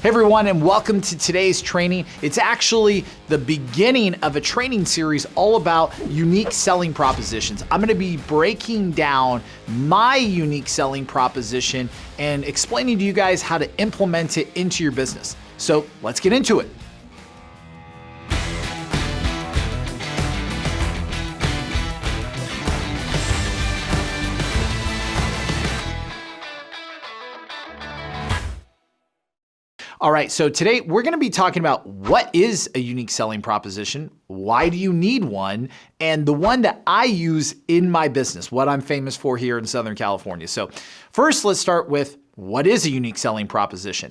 Hey everyone, and welcome to today's training. It's actually the beginning of a training series all about unique selling propositions. I'm gonna be breaking down my unique selling proposition and explaining to you guys how to implement it into your business. So let's get into it. All right, so today we're gonna be talking about what is a unique selling proposition, why do you need one, and the one that I use in my business, what I'm famous for here in Southern California. So first, let's start with what is a unique selling proposition?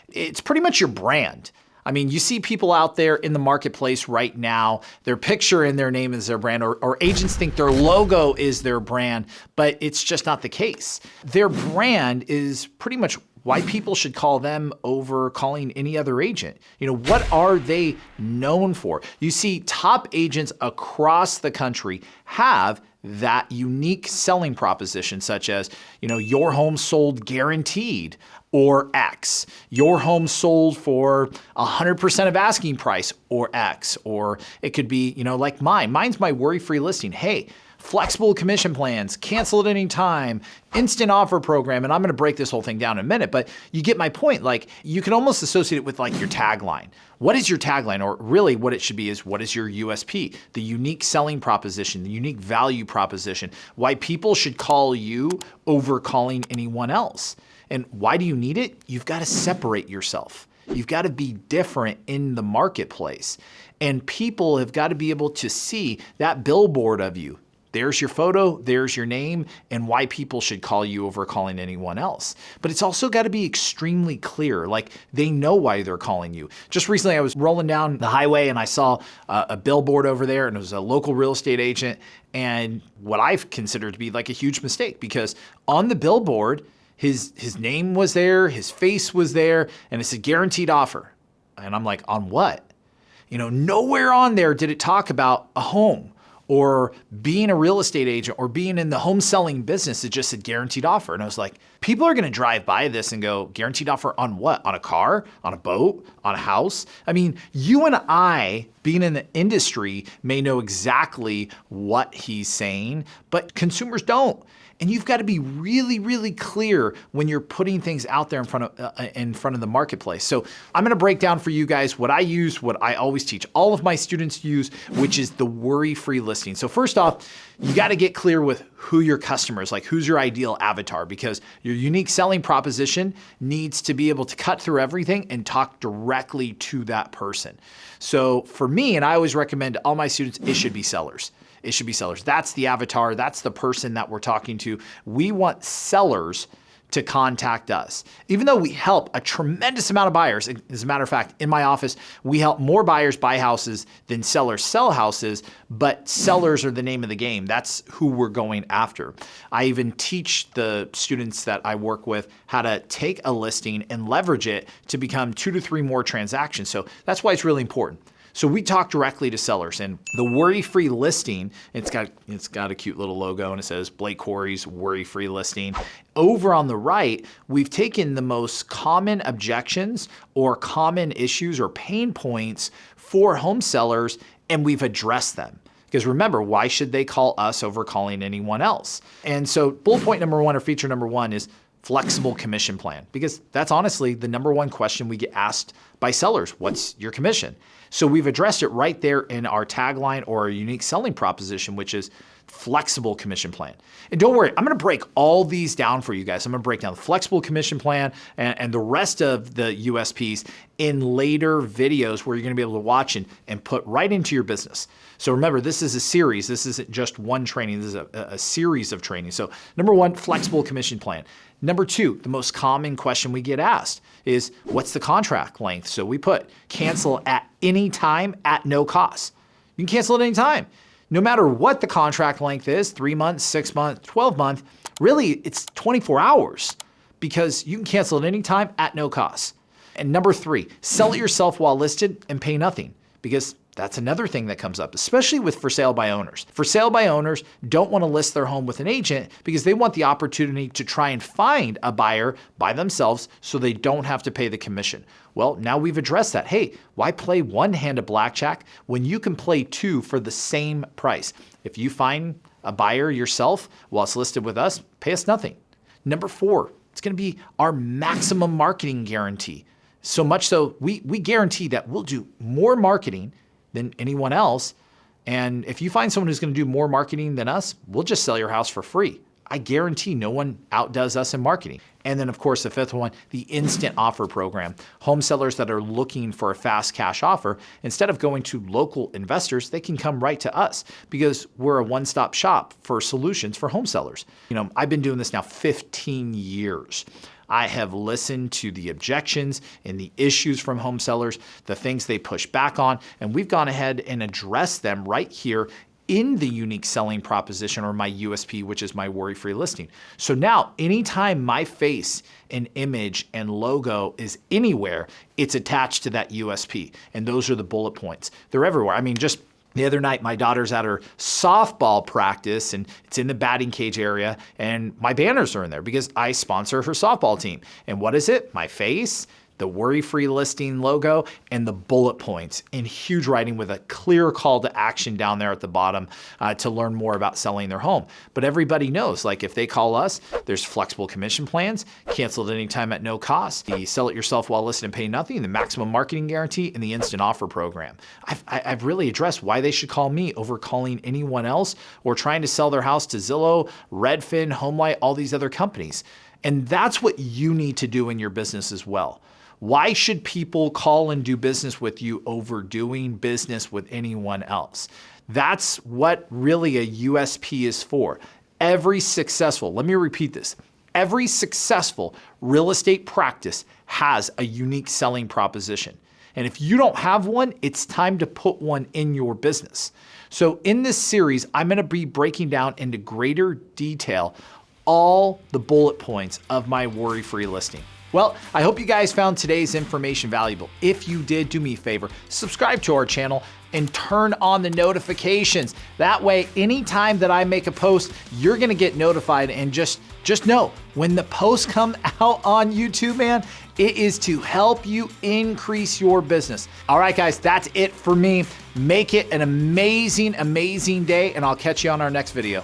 It's pretty much your brand. I mean, you see people out there in the marketplace right now, their picture and their name is their brand, or agents think their logo is their brand, but it's just not the case. Their brand is pretty much why people should call them over calling any other agent. You know, what are they known for? You see, top agents across the country have that unique selling proposition, such as, you know, your home sold guaranteed, or X. Your home sold for 100% of asking price, or X. Or it could be, you know, like mine. Mine's my worry-free listing. Hey, flexible commission plans, cancel at any time, instant offer program, and I'm gonna break this whole thing down in a minute, but you get my point. Like, you can almost associate it with like your tagline. What is your tagline? Or really what it should be is, what is your USP? The unique selling proposition, the unique value proposition, why people should call you over calling anyone else. And why do you need it? You've gotta separate yourself. You've got to be different in the marketplace. And people have got to be able to see that billboard of you. There's your photo, there's your name, and why people should call you over calling anyone else. But it's also got to be extremely clear, like they know why they're calling you. Just recently, I was rolling down the highway and I saw a billboard over there, and it was a local real estate agent, and what I've considered to be like a huge mistake, because on the billboard, his name was there, his face was there, and it said guaranteed offer. And I'm like, on what? You know, nowhere on there did it talk about a home, or being a real estate agent, or being in the home selling business. It just said guaranteed offer. And I was like, people are gonna drive by this and go, guaranteed offer on what? On a car, on a boat, on a house? I mean, you and I, being in the industry, may know exactly what he's saying, but consumers don't. And you've got to be really, really clear when you're putting things out there in front of the marketplace. So I'm going to break down for you guys what I use, what I always teach all of my students use, which is the worry-free listing. So first off, you got to get clear with who your customer is, like who's your ideal avatar, because your unique selling proposition needs to be able to cut through everything and talk directly to that person. So for me, and I always recommend to all my students, it should be sellers. It should be sellers. That's the avatar. That's the person that we're talking to. We want sellers to contact us. Even though we help a tremendous amount of buyers, as a matter of fact, in my office, we help more buyers buy houses than sellers sell houses, but sellers are the name of the game. That's who we're going after. I even teach the students that I work with how to take a listing and leverage it to become 2 to 3 more transactions. So that's why it's really important. So we talk directly to sellers, and the worry-free listing, it's got a cute little logo, and it says Blake Cory's worry-free listing. Over on the right, we've taken the most common objections or common issues or pain points for home sellers, and we've addressed them. Because remember, why should they call us over calling anyone else? And so bullet point number 1 or feature number 1 is flexible commission plan, because that's honestly the number 1 question we get asked by sellers. What's your commission? So we've addressed it right there in our tagline or our unique selling proposition, which is flexible commission plan. And don't worry, I'm gonna break all these down for you guys. I'm gonna break down the flexible commission plan and the rest of the USPs in later videos where you're gonna be able to watch and put right into your business. So remember, this is a series. This isn't just one training. This is a series of training. So number 1, flexible commission plan. Number 2, the most common question we get asked is, what's the contract length? So we put cancel at any time at no cost. You can cancel at any time. No matter what the contract length is, 3 months, 6 months, 12 months, really it's 24 hours, because you can cancel at any time at no cost. And number 3, sell it yourself while listed and pay nothing, because That's another thing that comes up, especially with for sale by owners. For sale by owners don't want to list their home with an agent because they want the opportunity to try and find a buyer by themselves so they don't have to pay the commission. Well, now we've addressed that. Hey, why play one hand of blackjack when you can play two for the same price? If you find a buyer yourself while it's listed with us, pay us nothing. Number 4, it's going to be our maximum marketing guarantee. So much so, we guarantee that we'll do more marketing than anyone else. And if you find someone who's going to do more marketing than us, we'll just sell your house for free. I guarantee no one outdoes us in marketing. And then, of course, the 5th one, the instant offer program. Home sellers that are looking for a fast cash offer, instead of going to local investors, they can come right to us because we're a one-stop shop for solutions for home sellers. I've been doing this now 15 years. I have listened to the objections and the issues from home sellers, the things they push back on, and we've gone ahead and addressed them right here in the unique selling proposition, or my USP, which is my worry-free listing. So now, anytime my face and image and logo is anywhere, it's attached to that USP. And those are the bullet points. They're everywhere. I mean, just the other night, my daughter's at her softball practice and it's in the batting cage area, and my banners are in there because I sponsor her softball team. And what is it? My face, the worry-free listing logo, and the bullet points in huge writing with a clear call to action down there at the bottom to learn more about selling their home. But everybody knows, like if they call us, there's flexible commission plans, canceled anytime at no cost, the sell it yourself while listed and pay nothing, the maximum marketing guarantee, and the instant offer program. I've really addressed why they should call me over calling anyone else or trying to sell their house to Zillow, Redfin, HomeLight, all these other companies. And that's what you need to do in your business as well. Why should people call and do business with you over doing business with anyone else? That's what really a USP is for. Every successful, let me repeat this, every successful real estate practice has a unique selling proposition. And if you don't have one, it's time to put one in your business. So in this series, I'm going to be breaking down into greater detail all the bullet points of my worry-free listing. Well, I hope you guys found today's information valuable. If you did, do me a favor, subscribe to our channel and turn on the notifications. That way, anytime that I make a post, you're gonna get notified, and just know when the posts come out on YouTube, man, it is to help you increase your business. All right, guys, that's it for me. Make it an amazing, amazing day, and I'll catch you on our next video.